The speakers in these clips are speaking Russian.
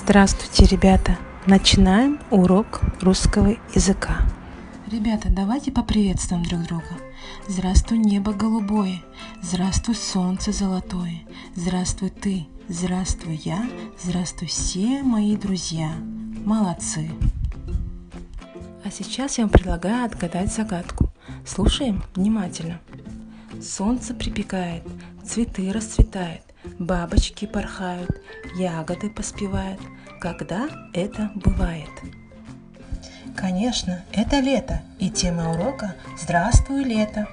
Здравствуйте, ребята! Начинаем урок русского языка. Ребята, давайте поприветствуем друг друга. Здравствуй, небо голубое. Здравствуй, солнце золотое. Здравствуй ты. Здравствуй я. Здравствуй все мои друзья. Молодцы! А сейчас я вам предлагаю отгадать загадку. Слушаем внимательно. Солнце припекает, цветы расцветают, бабочки порхают, ягоды поспевают. Когда это бывает? Конечно, это лето, и тема урока «Здравствуй, лето».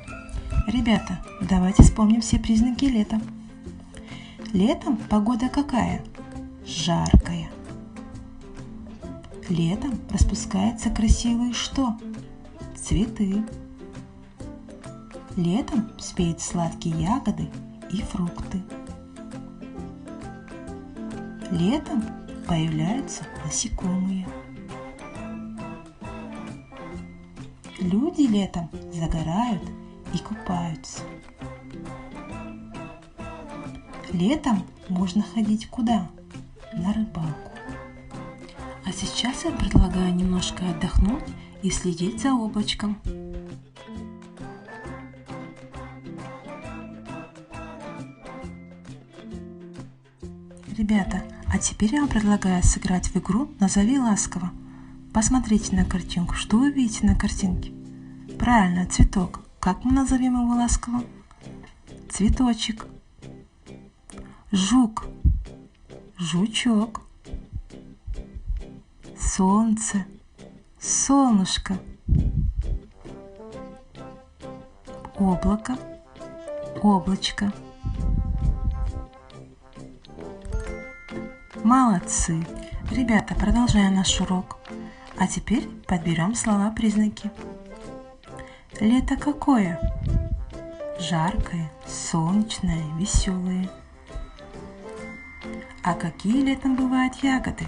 Ребята, давайте вспомним все признаки лета. Летом погода какая? Жаркая. Летом распускаются красивые что? Цветы. Летом спеют сладкие ягоды и фрукты. Летом появляются насекомые. Люди летом загорают и купаются. Летом можно ходить куда? На рыбалку. А сейчас я предлагаю немножко отдохнуть и следить за облачком. Ребята, а теперь я вам предлагаю сыграть в игру «Назови ласково». Посмотрите на картинку. Что вы видите на картинке? Правильно, цветок. Как мы назовем его ласково? Цветочек. Жук. Жучок. Солнце. Солнышко. Облако. Облачко. Молодцы! Ребята, продолжаем наш урок. А теперь подберем слова-признаки. Лето какое? Жаркое, солнечное, веселое. А какие летом бывают ягоды?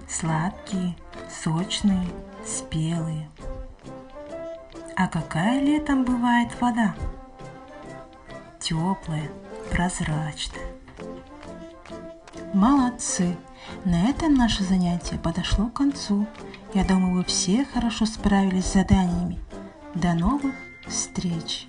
Сладкие, сочные, спелые. А какая летом бывает вода? Теплая, прозрачная. Молодцы! На этом наше занятие подошло к концу. Я думаю, вы все хорошо справились с заданиями. До новых встреч!